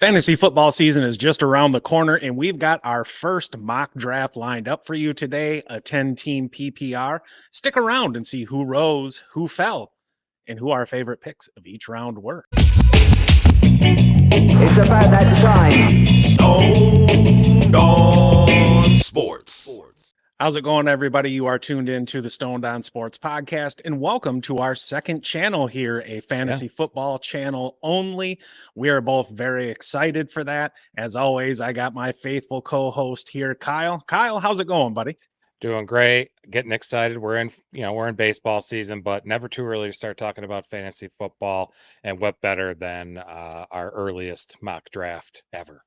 Fantasy football season is just around the corner, and we've got our first mock draft lined up for you today, a 10-team PPR. Stick around and see who rose, who fell, and who our favorite picks of each round were. It's about that time. Stoned on Sports. How's it going, everybody? You are tuned in to the Stoned on Sports podcast, and welcome to our second channel here, a fantasy football channel only. We are both very excited for that. As always, I got my faithful co-host here, Kyle. Kyle, how's it going, buddy? Doing great, getting excited. We're in baseball season, but never too early to start talking about fantasy football. And what better than our earliest mock draft ever?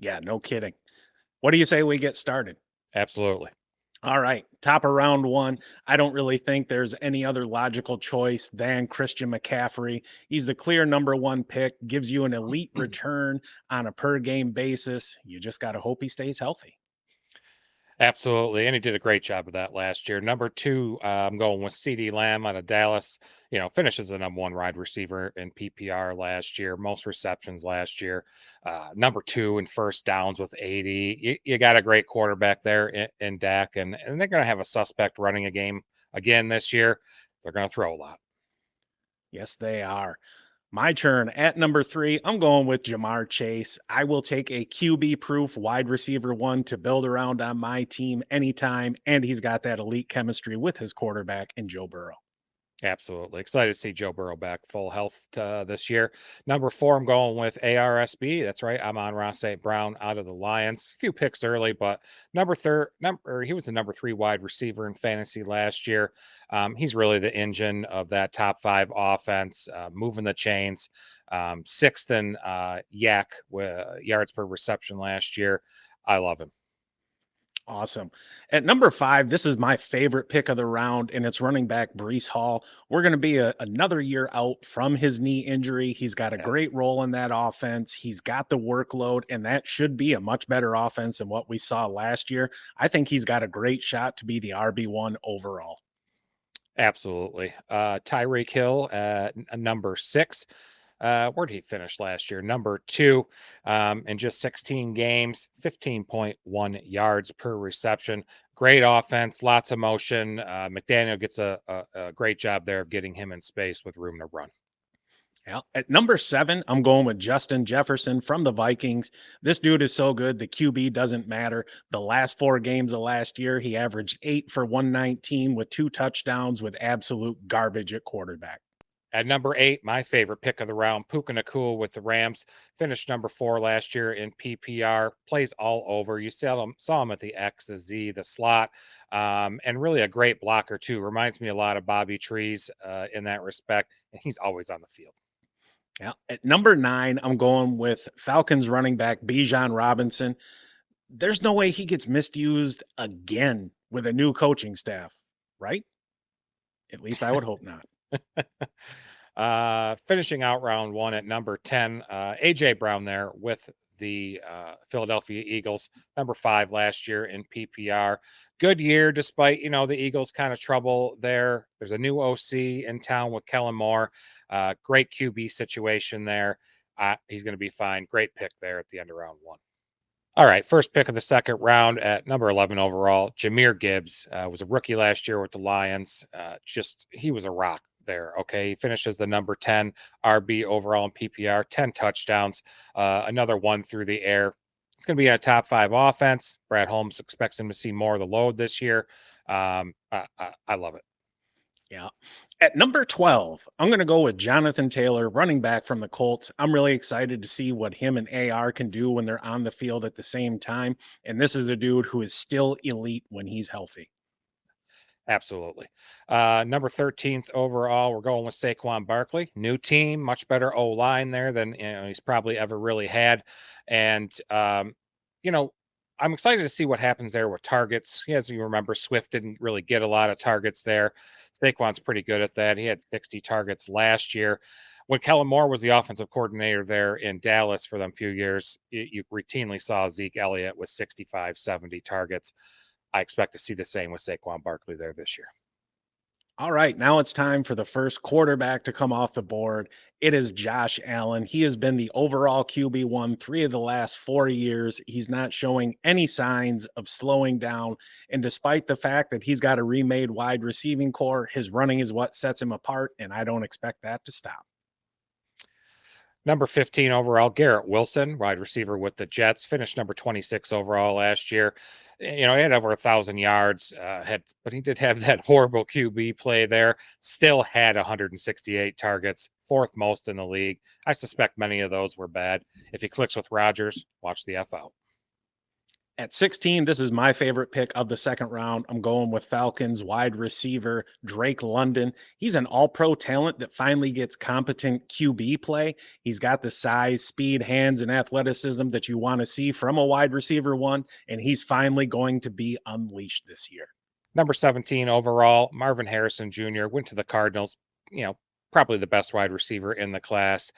Yeah, no kidding. What do you say we get started? Absolutely. All right, top of round one. I don't really think there's any other logical choice than Christian McCaffrey. He's the clear number one pick, gives you an elite return on a per game basis. You just got to hope he stays healthy. Absolutely. And he did a great job of that last year. Number two, I'm going with CD Lamb out of Dallas. Finishes the number one wide receiver in PPR last year, most receptions last year. Number two in first downs with 80. You got a great quarterback there in Dak, and they're going to have a suspect running a game again this year. They're going to throw a lot. Yes, they are. My turn at number 3. I'm going with Jamar Chase. I will take a QB-proof wide receiver one to build around on my team anytime, and he's got that elite chemistry with his quarterback in Joe Burrow. Absolutely. Excited to see Joe Burrow back full health this year. Number 4, I'm going with ARSB. That's right. I'm on Ross St. Brown out of the Lions. A few picks early, but he was the number 3 wide receiver in fantasy last year. He's really the engine of that top 5 offense, moving the chains. 6th in YAC with yards per reception last year. I love him. Awesome. At number 5, this is my favorite pick of the round, and it's running back Breece Hall. We're going to be another year out from his knee injury. He's got a great role in that offense. He's got the workload, and that should be a much better offense than what we saw last year. I think he's got a great shot to be the RB1 overall. Absolutely. Tyreek Hill at number 6. Where did he finish last year? Number 2 in just 16 games, 15.1 yards per reception. Great offense, lots of motion. McDaniel gets a great job there of getting him in space with room to run. Yeah. At number 7, I'm going with Justin Jefferson from the Vikings. This dude is so good. The QB doesn't matter. The last 4 games of last year, he averaged 8 for 119 with 2 touchdowns with absolute garbage at quarterback. At number 8, my favorite pick of the round, Puka Nacua with the Rams. Finished number 4 last year in PPR. Plays all over. You saw him at the X, the Z, the slot, and really a great blocker too. Reminds me a lot of Bobby Trees in that respect, and he's always on the field. Yeah. At number 9, I'm going with Falcons running back Bijan Robinson. There's no way he gets misused again with a new coaching staff, right? At least I would hope not. Finishing out round 1 at number 10, AJ Brown there with the Philadelphia Eagles, number 5 last year in PPR. Good year, despite, the Eagles kind of trouble there. There's a new OC in town with Kellen Moore. Great QB situation there. He's going to be fine. Great pick there at the end of round 1. All right, first pick of the second round at number 11 overall, Jahmyr Gibbs was a rookie last year with the Lions. He was a rock there. Okay. He finishes the number 10 RB overall in PPR, 10 touchdowns, another one through the air. It's going to be a top 5 offense. Brad Holmes expects him to see more of the load this year. I love it. Yeah. At number 12, I'm going to go with Jonathan Taylor, running back from the Colts. I'm really excited to see what him and AR can do when they're on the field at the same time. And this is a dude who is still elite when he's healthy. Absolutely. Number 13th overall, we're going with Saquon Barkley. New team, much better O-line there than he's probably ever really had. And, I'm excited to see what happens there with targets. As you remember, Swift didn't really get a lot of targets there. Saquon's pretty good at that. He had 60 targets last year. When Kellen Moore was the offensive coordinator there in Dallas for them few years, you routinely saw Zeke Elliott with 65, 70 targets. I expect to see the same with Saquon Barkley there this year. All right, now it's time for the first quarterback to come off the board. It is Josh Allen. He has been the overall QB1 3 of the last 4 years. He's not showing any signs of slowing down. And despite the fact that he's got a remade wide receiving core, his running is what sets him apart. And I don't expect that to stop. Number 15 overall, Garrett Wilson, wide receiver with the Jets, finished number 26 overall last year. He had over 1,000 yards, but he did have that horrible QB play there. Still had 168 targets, fourth most in the league. I suspect many of those were bad. If he clicks with Rodgers, watch the F out. At 16, this is my favorite pick of the second round. I'm going with Falcons wide receiver Drake London. He's an all pro talent that finally gets competent QB play. He's got the size, speed, hands, and athleticism that you want to see from a wide receiver one, and he's finally going to be unleashed this year. Number 17 overall, Marvin Harrison Jr. went to the Cardinals. Probably the best wide receiver in the class.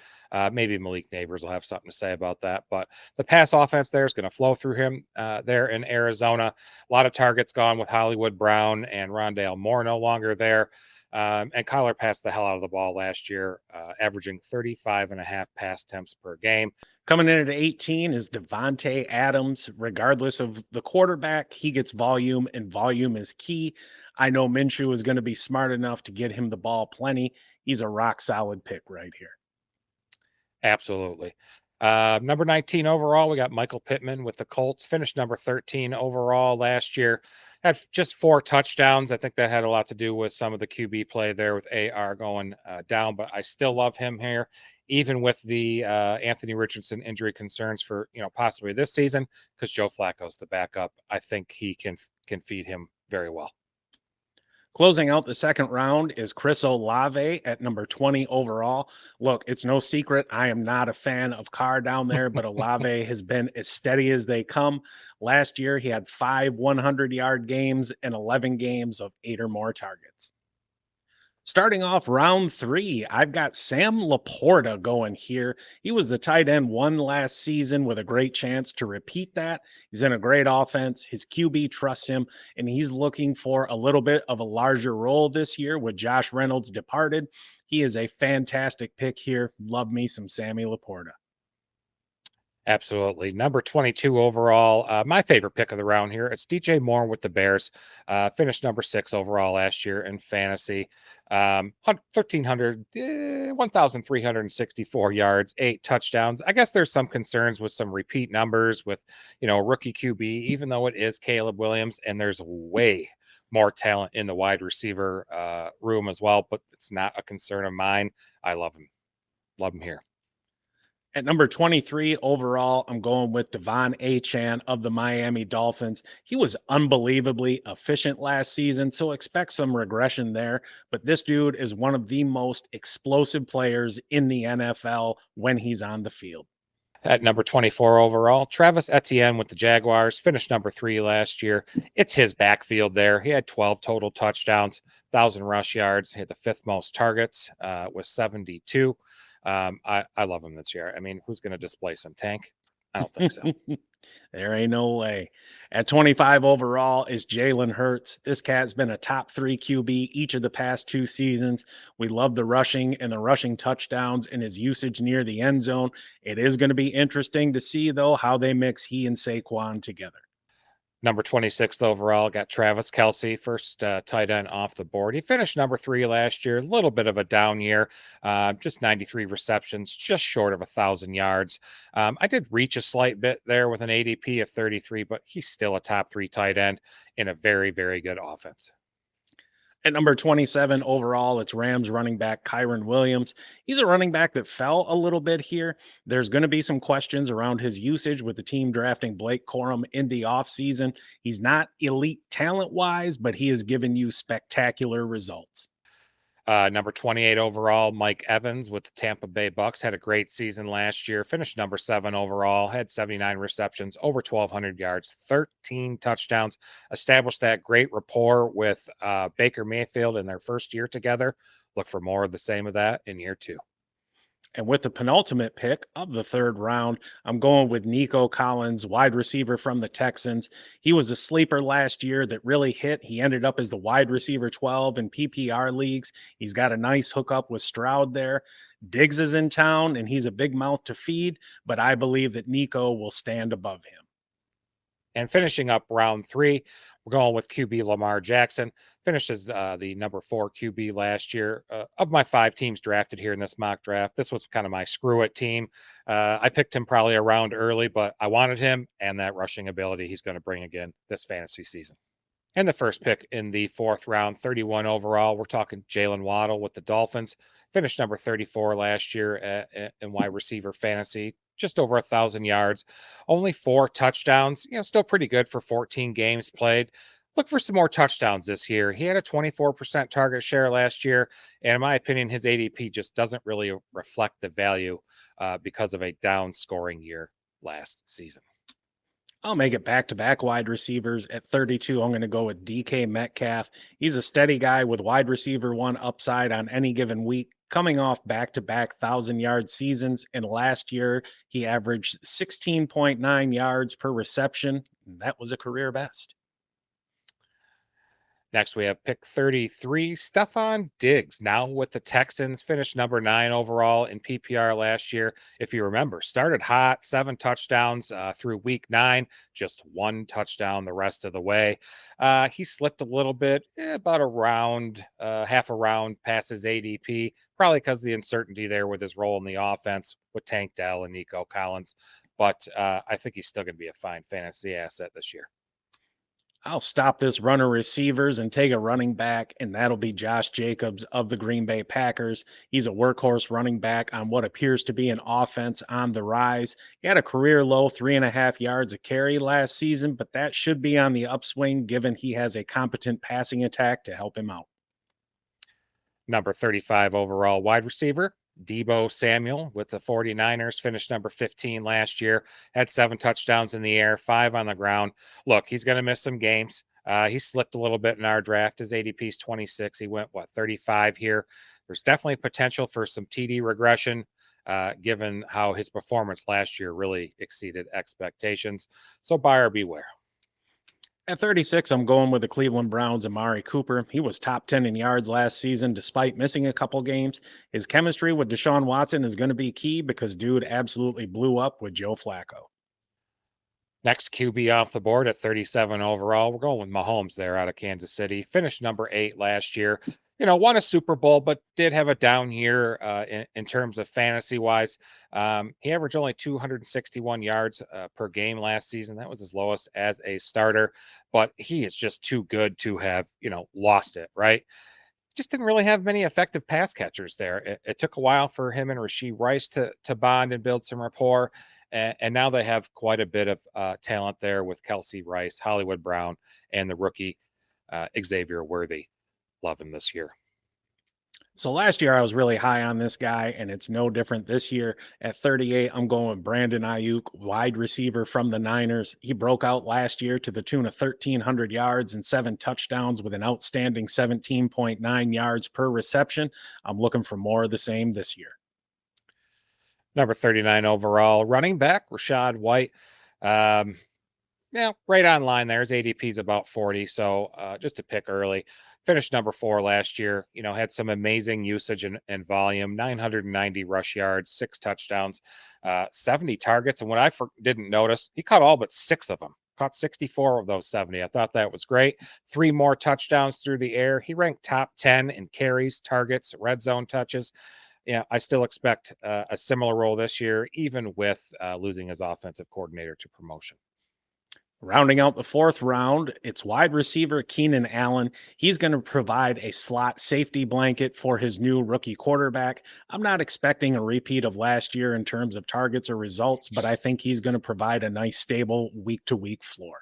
Maybe Malik Nabers will have something to say about that. But the pass offense there is going to flow through him there in Arizona. A lot of targets gone with Hollywood Brown and Rondale Moore no longer there. And Kyler passed the hell out of the ball last year, averaging 35.5 pass attempts per game. Coming in at 18 is Devontae Adams. Regardless of the quarterback, he gets volume, and volume is key. I know Minshew is going to be smart enough to get him the ball plenty. He's a rock solid pick right here. Absolutely. Number 19 overall, we got Michael Pittman with the Colts, finished number 13 overall last year. Had just 4 touchdowns. I think that had a lot to do with some of the QB play there with AR going down, but I still love him here, even with the Anthony Richardson injury concerns for possibly this season, because Joe Flacco's the backup. I think he can feed him very well. Closing out the second round is Chris Olave at number 20 overall. Look, it's no secret I am not a fan of Carr down there, but Olave has been as steady as they come. Last year, he had 5 100-yard games and 11 games of 8 or more targets. Starting off round 3, I've got Sam Laporta going here. He was the tight end 1 last season with a great chance to repeat that. He's in a great offense. His QB trusts him, and he's looking for a little bit of a larger role this year with Josh Reynolds departed. He is a fantastic pick here. Love me some Sammy Laporta. Absolutely. Number 22 overall, my favorite pick of the round here. It's DJ Moore with the Bears. Finished number 6 overall last year in fantasy. 1,364 yards, 8 touchdowns. I guess there's some concerns with some repeat numbers with, rookie QB, even though it is Caleb Williams, and there's way more talent in the wide receiver room as well, but it's not a concern of mine. I love him. Love him here. At number 23 overall, I'm going with Devon Achane of the Miami Dolphins. He was unbelievably efficient last season, so expect some regression there. But this dude is one of the most explosive players in the NFL when he's on the field. At number 24 overall, Travis Etienne with the Jaguars, finished number 3 last year. It's his backfield there. He had 12 total touchdowns, 1,000 rush yards. He had the 5th most targets with 72. I love him this year. I mean, who's going to displace him? Tank? I don't think so. There ain't no way. At 25 overall is Jalen Hurts. This cat's been a top 3 QB each of the past 2 seasons. We love the rushing and the rushing touchdowns and his usage near the end zone. It is going to be interesting to see, though, how they mix he and Saquon together. Number 26th overall, got Travis Kelce, first tight end off the board. He finished number 3 last year, a little bit of a down year, just 93 receptions, just short of 1,000 yards. I did reach a slight bit there with an ADP of 33, but he's still a top 3 tight end in a very, very good offense. At number 27 overall, it's Rams running back Kyron Williams. He's a running back that fell a little bit here. There's going to be some questions around his usage with the team drafting Blake Corum in the offseason. He's not elite talent-wise, but he has given you spectacular results. Number 28 overall, Mike Evans with the Tampa Bay Bucks had a great season last year. Finished number 7 overall, had 79 receptions, over 1,200 yards, 13 touchdowns. Established that great rapport with Baker Mayfield in their first year together. Look for more of the same of that in year 2. And with the penultimate pick of the third round, I'm going with Nico Collins, wide receiver from the Texans. He was a sleeper last year that really hit. He ended up as the wide receiver 12 in PPR leagues. He's got a nice hookup with Stroud there. Diggs is in town and he's a big mouth to feed, but I believe that Nico will stand above him. And finishing up round three, we're going with QB Lamar Jackson. Finished as the number 4 QB last year. Of my 5 teams drafted here in this mock draft, this was kind of my screw it team. I picked him probably around early, but I wanted him and that rushing ability he's going to bring again this fantasy season. And the first pick in the 4th round, 31 overall, we're talking Jalen Waddle with the Dolphins. Finished number 34 last year in wide receiver fantasy, just over 1,000 yards, only 4 touchdowns. Still pretty good for 14 games played. Look for some more touchdowns this year. He had a 24% target share last year, and in my opinion, his ADP just doesn't really reflect the value because of a down scoring year last season. I'll make it back-to-back wide receivers. At 32, I'm going to go with DK Metcalf. He's a steady guy with wide receiver 1 upside on any given week, coming off back-to-back 1,000-yard seasons. And last year, he averaged 16.9 yards per reception. That was a career best. Next, we have pick 33, Stefon Diggs, now with the Texans, finished number 9 overall in PPR last year. If you remember, started hot, 7 touchdowns through week 9, just 1 touchdown the rest of the way. He slipped a little bit, about a round, half a round past his ADP, probably because of the uncertainty there with his role in the offense with Tank Dell and Nico Collins. But I think he's still going to be a fine fantasy asset this year. I'll stop this runner receivers and take a running back, and that'll be Josh Jacobs of the Green Bay Packers. He's a workhorse running back on what appears to be an offense on the rise. He had a career low 3.5 yards a carry last season, but that should be on the upswing given he has a competent passing attack to help him out. Number 35 overall wide receiver, Deebo Samuel with the 49ers, finished number 15 last year, had 7 touchdowns in the air, 5 on the ground. Look, he's going to miss some games. He slipped a little bit in our draft. His ADP is 26. He went, 35 here. There's definitely potential for some TD regression, given how his performance last year really exceeded expectations. So buyer beware. At 36, I'm going with the Cleveland Browns' Amari Cooper. He was top 10 in yards last season, despite missing a couple games. His chemistry with Deshaun Watson is going to be key because dude absolutely blew up with Joe Flacco. Next QB off the board at 37 overall. We're going with Mahomes there out of Kansas City. Finished number 8 last year. Won a Super Bowl, but did have a down year in terms of fantasy wise. He averaged only 261 yards per game last season. That was his lowest as a starter, but he is just too good to have, lost it, right? Just didn't really have many effective pass catchers there. It took a while for him and Rashee Rice to bond and build some rapport. And now they have quite a bit of talent there with Kelsey Rice, Hollywood Brown, and the rookie Xavier Worthy. Love him this year. So last year I was really high on this guy, and it's no different this year. At 38, I'm going with Brandon Ayuk, wide receiver from the Niners. He broke out last year to the tune of 1,300 yards and 7 touchdowns with an outstanding 17.9 yards per reception. I'm looking for more of the same this year. Number 39 overall, running back, Rashad White. Right on line there. His ADP is about 40, so just a pick early. Finished number 4 last year. Had some amazing usage and volume, 990 rush yards, 6 touchdowns, 70 targets. And what I didn't notice, he caught all but 6 of them. Caught 64 of those 70. I thought that was great. 3 more touchdowns through the air. He ranked top 10 in carries, targets, red zone touches. I still expect a similar role this year, even with losing his offensive coordinator to promotion. Rounding out the 4th round, it's wide receiver Keenan Allen. He's going to provide a slot safety blanket for his new rookie quarterback. I'm not expecting a repeat of last year in terms of targets or results, but I think he's going to provide a nice, stable week-to-week floor.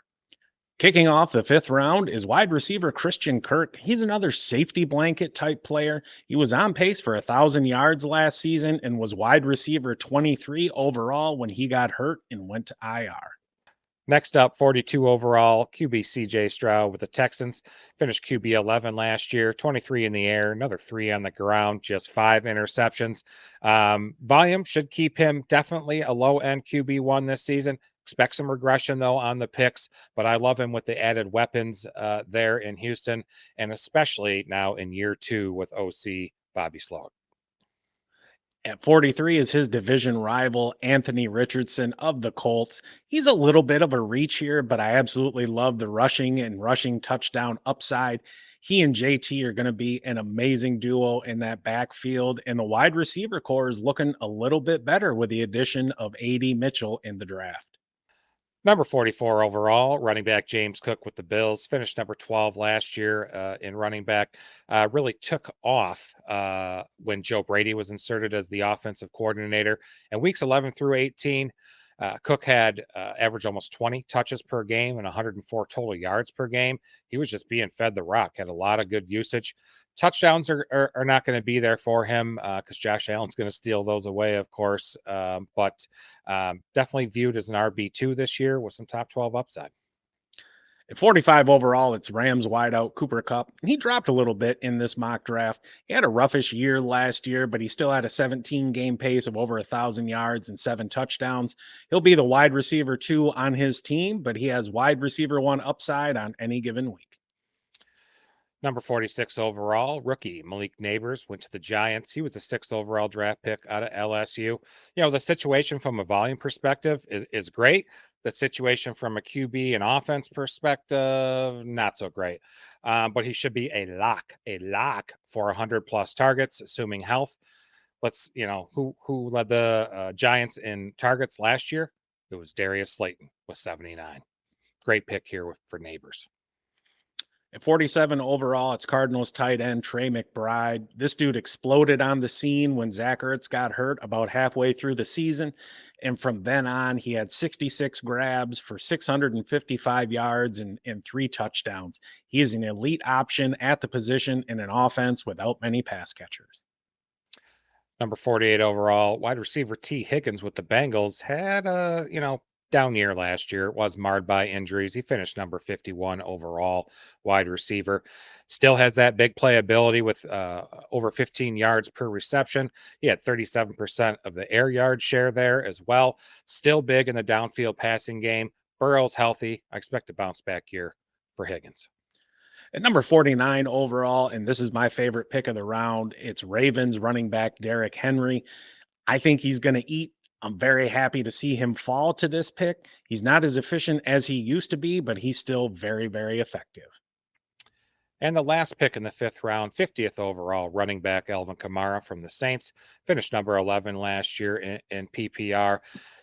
Kicking off the 5th round is wide receiver Christian Kirk. He's another safety blanket type player. He was on pace for 1,000 yards last season and was wide receiver 23 overall when he got hurt and went to IR. Next up, 42 overall, QB CJ Stroud with the Texans. Finished QB 11 last year, 23 in the air, another 3 on the ground, just 5 interceptions. Volume should keep him definitely a low end QB1 this season. Expect some regression, though, on the picks, but I love him with the added weapons there in Houston, and especially now in year 2 with OC Bobby Sloan. At 43 is his division rival, Anthony Richardson of the Colts. He's a little bit of a reach here, but I absolutely love the rushing touchdown upside. He and JT are going to be an amazing duo in that backfield, and the wide receiver core is looking a little bit better with the addition of AD Mitchell in the draft. Number 44 overall, running back James Cook with the Bills, finished number 12 last year in running back. Really took off when Joe Brady was inserted as the offensive coordinator. And weeks 11 through 18, Cook had averaged almost 20 touches per game and 104 total yards per game. He was just being fed the rock, had a lot of good usage. Touchdowns are not going to be there for him because Josh Allen's going to steal those away, of course. But definitely viewed as an RB2 this year with some top 12 upside. At 45 overall, it's Rams wideout Cooper Kupp, and he dropped a little bit in this mock draft. He had a roughish year last year, but he still had a 17-game pace of over 1,000 yards and 7 touchdowns. He'll be the wide receiver 2 on his team, but he has wide receiver 1 upside on any given week. Number 46 overall, rookie Malik Nabers went to the Giants. He was the 6th overall draft pick out of LSU. You know, the situation from a volume perspective is great. The situation from a QB and offense perspective, not so great. But he should be a lock for 100 plus targets, assuming health. Who led the Giants in targets last year? It was Darius Slayton with 79. Great pick here for Nabers. At 47 overall, it's Cardinals tight end Trey McBride. This dude exploded on the scene when Zach Ertz got hurt about halfway through the season. And from then on, he had 66 grabs for 655 yards and 3 touchdowns. He is an elite option at the position in an offense without many pass catchers. Number 48 overall, wide receiver T. Higgins with the Bengals had a, down year last year. It was marred by injuries. He finished number 51 overall wide receiver. Still has that big playability with over 15 yards per reception. He had 37% of the air yard share there as well. Still big in the downfield passing game. Burrow's healthy. I expect a bounce back year for Higgins. At number 49 overall, and this is my favorite pick of the round, it's Ravens running back Derrick Henry. I think he's going to eat. I'm very happy to see him fall to this pick. He's not as efficient as he used to be, but he's still very, very effective. And the last pick in the 5th round, 50th overall, running back Alvin Kamara from the Saints, finished number 11 last year in PPR.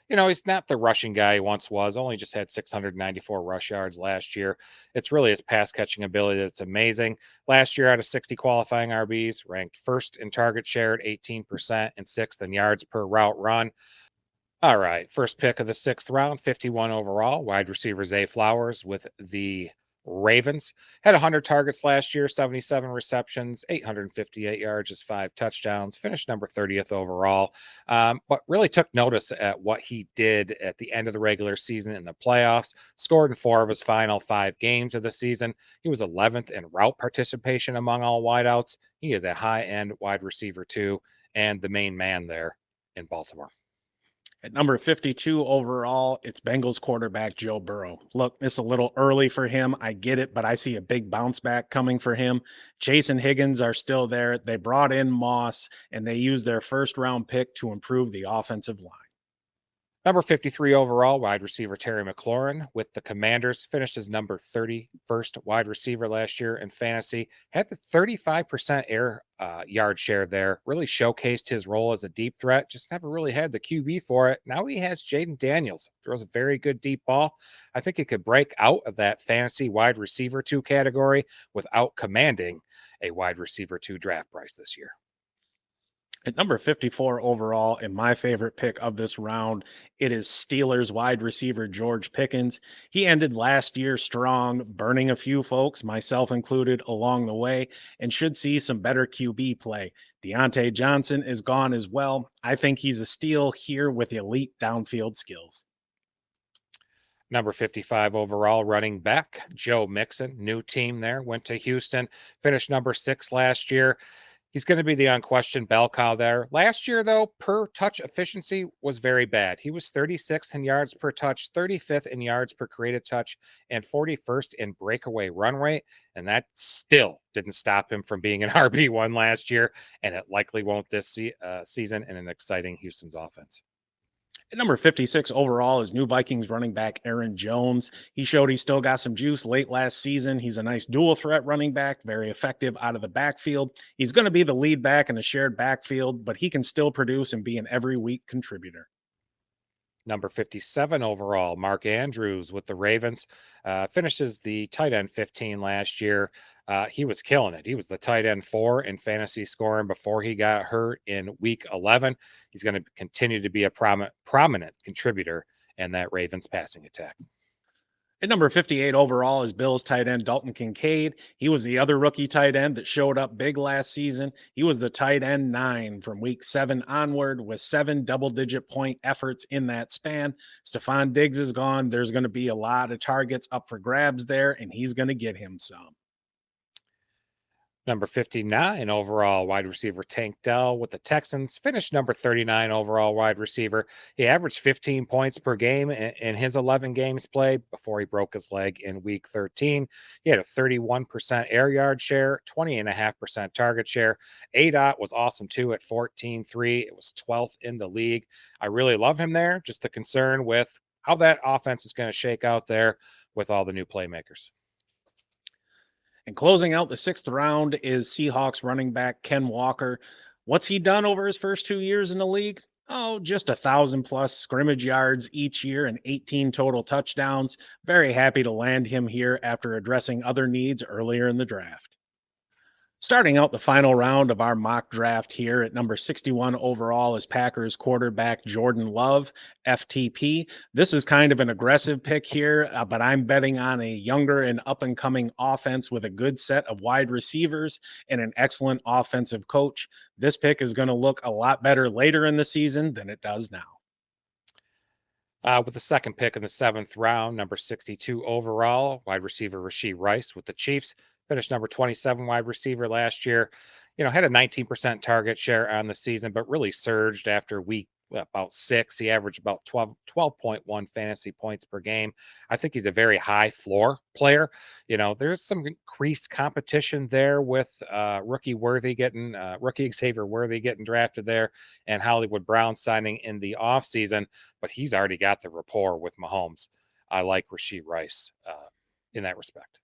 He's not the rushing guy he once was, only just had 694 rush yards last year. It's really his pass catching ability that's amazing. Last year, out of 60 qualifying RBs, ranked 1st in target share at 18% and 6th in yards per route run. All right, first pick of the 6th round, 51 overall, wide receiver Zay Flowers with the Ravens. Had 100 targets last year, 77 receptions, 858 yards, just 5 touchdowns. Finished number 30th overall, but really took notice at what he did at the end of the regular season in the playoffs. Scored in 4 of his final 5 games of the season. He was 11th in route participation among all wideouts. He is a high-end wide receiver too, and the main man there in Baltimore. At number 52 overall, it's Bengals quarterback Joe Burrow. Look, it's a little early for him. I get it, but I see a big bounce back coming for him. Chase and Higgins are still there. They brought in Moss, and they used their 1st round pick to improve the offensive line. Number 53 overall, wide receiver Terry McLaurin with the Commanders, finished as number 31st wide receiver last year in fantasy. Had the 35% air yard share there. Really showcased his role as a deep threat. Just never really had the QB for it. Now he has Jaden Daniels. Throws a very good deep ball. I think he could break out of that fantasy wide receiver 2 category without commanding a wide receiver 2 draft price this year. At number 54 overall, and my favorite pick of this round, it is Steelers wide receiver George Pickens. He ended last year strong, burning a few folks, myself included, along the way, and should see some better QB play. Deontay Johnson is gone as well. I think he's a steal here with elite downfield skills. Number 55 overall running back, Joe Mixon, new team there, went to Houston, finished number 6 last year. He's going to be the unquestioned bell cow there. Last year, though, per touch efficiency was very bad. He was 36th in yards per touch, 35th in yards per created touch, and 41st in breakaway run rate. And that still didn't stop him from being an RB1 last year. And it likely won't this season in an exciting Houston's offense. At number 56 overall is new Vikings running back Aaron Jones. He showed he still got some juice late last season. He's a nice dual threat running back, very effective out of the backfield. He's going to be the lead back in a shared backfield, but he can still produce and be an every week contributor. Number 57 overall, Mark Andrews with the Ravens, finishes the tight end 15 last year. He was killing it. He was the tight end 4 in fantasy scoring before he got hurt in week 11. He's going to continue to be a prominent contributor in that Ravens passing attack. At number 58 overall is Bills tight end Dalton Kincaid. He was the other rookie tight end that showed up big last season. He was the tight end 9 from week 7 onward with 7 double-digit point efforts in that span. Stefon Diggs is gone. There's going to be a lot of targets up for grabs there, and he's going to get him some. Number 59 overall wide receiver Tank Dell with the Texans, finished number 39 overall wide receiver. He averaged 15 points per game in his 11 games played before he broke his leg in week 13. He had a 31% air yard share, 20.5% target share. ADOT was awesome too at 14.3. It was 12th in the league. I really love him there. Just the concern with how that offense is going to shake out there with all the new playmakers. And closing out the 6th round is Seahawks running back Ken Walker. What's he done over his first 2 years in the league? Oh, just 1,000+ scrimmage yards each year and 18 total touchdowns. Very happy to land him here after addressing other needs earlier in the draft. Starting out the final round of our mock draft here at number 61 overall is Packers quarterback Jordan Love, FTP. This is kind of an aggressive pick here, but I'm betting on a younger and up-and-coming offense with a good set of wide receivers and an excellent offensive coach. This pick is going to look a lot better later in the season than it does now. With the second pick in the 7th round, number 62 overall, wide receiver Rashee Rice with the Chiefs, finished number 27 wide receiver last year. Had a 19% target share on the season, but really surged after week about 6. He averaged about 12.1 fantasy points per game. I think he's a very high floor player. There's some increased competition there with rookie Xavier Worthy getting drafted there and Hollywood Brown signing in the offseason, but he's already got the rapport with Mahomes. I like Rashee Rice in that respect.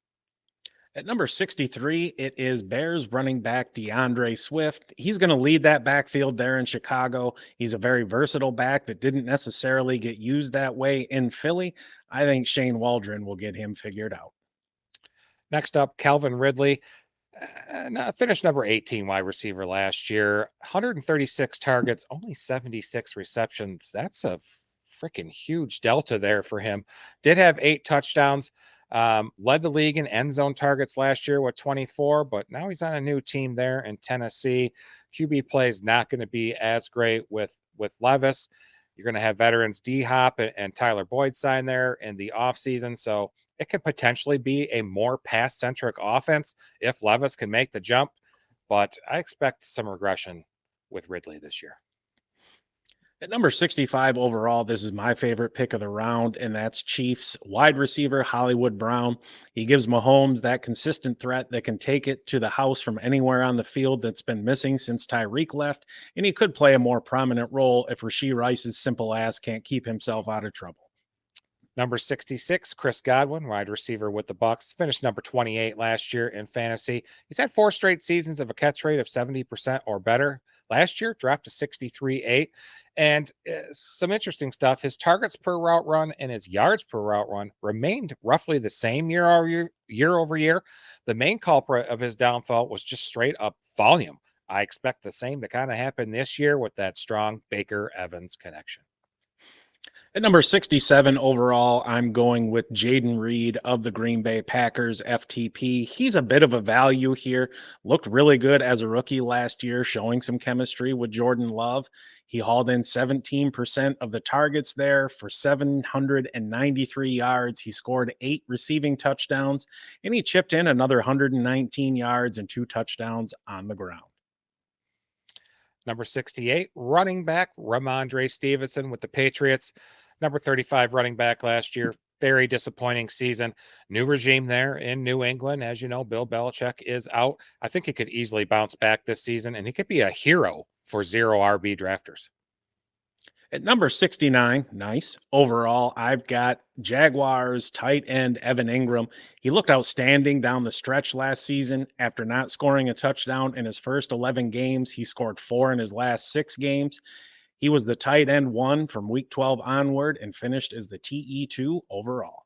At number 63, it is Bears running back DeAndre Swift. He's going to lead that backfield there in Chicago. He's a very versatile back that didn't necessarily get used that way in Philly. I think Shane Waldron will get him figured out. Next up, Calvin Ridley. Finished number 18 wide receiver last year. 136 targets, only 76 receptions. That's a freaking huge delta there for him. Did have 8 touchdowns. Led the league in end zone targets last year with 24, but now he's on a new team there in Tennessee. QB play is not going to be as great with Levis. You're going to have veterans D-Hop and Tyler Boyd sign there in the offseason, so it could potentially be a more pass-centric offense if Levis can make the jump, but I expect some regression with Ridley this year. At number 65 overall, this is my favorite pick of the round, and that's Chiefs wide receiver Hollywood Brown. He gives Mahomes that consistent threat that can take it to the house from anywhere on the field that's been missing since Tyreek left, and he could play a more prominent role if Rashee Rice's simple ass can't keep himself out of trouble. Number 66, Chris Godwin, wide receiver with the Bucks, finished number 28 last year in fantasy. He's had 4 straight seasons of a catch rate of 70% or better. Last year, dropped to 63.8. And some interesting stuff. His targets per route run and his yards per route run remained roughly the same year over year. The main culprit of his downfall was just straight up volume. I expect the same to kind of happen this year with that strong Baker Evans connection. At number 67 overall, I'm going with Jaden Reed of the Green Bay Packers, FTP. He's a bit of a value here. Looked really good as a rookie last year, showing some chemistry with Jordan Love. He hauled in 17% of the targets there for 793 yards. He scored 8 receiving touchdowns, and he chipped in another 119 yards and 2 touchdowns on the ground. Number 68, running back Ramondre Stevenson with the Patriots. Number 35, running back last year. Very disappointing season. New regime there in New England. As you know, Bill Belichick is out. I think he could easily bounce back this season, and he could be a hero for zero RB drafters. At number 69, nice. Overall, I've got Jaguars tight end Evan Ingram. He looked outstanding down the stretch last season. After not scoring a touchdown in his first 11 games, he scored 4 in his last 6 games. He was the tight end 1 from week 12 onward and finished as the TE2 overall.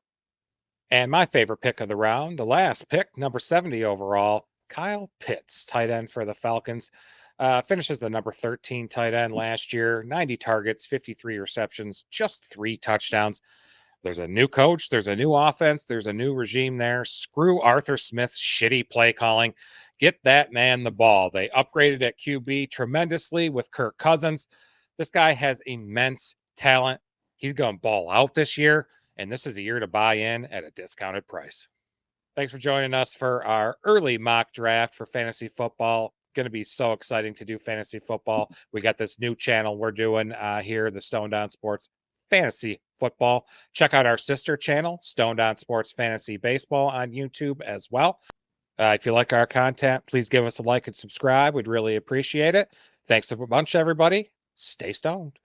And my favorite pick of the round, the last pick, number 70 overall, Kyle Pitts, tight end for the Falcons. Finishes the number 13 tight end last year, 90 targets, 53 receptions, just 3 touchdowns. There's a new coach, there's a new offense, there's a new regime there. Screw Arthur Smith's shitty play calling. Get that man the ball. They upgraded at QB tremendously with Kirk Cousins. This guy has immense talent. He's going to ball out this year, and this is a year to buy in at a discounted price. Thanks for joining us for our early mock draft for fantasy football. Going to be so exciting to do fantasy football. We got this new channel we're doing here, the Stone Down Sports Fantasy Football. Check out our sister channel, Stone Down Sports Fantasy Baseball, on YouTube as well. If you like our content, please give us a like and subscribe. We'd really appreciate it. Thanks a bunch, everybody. Stay stoned.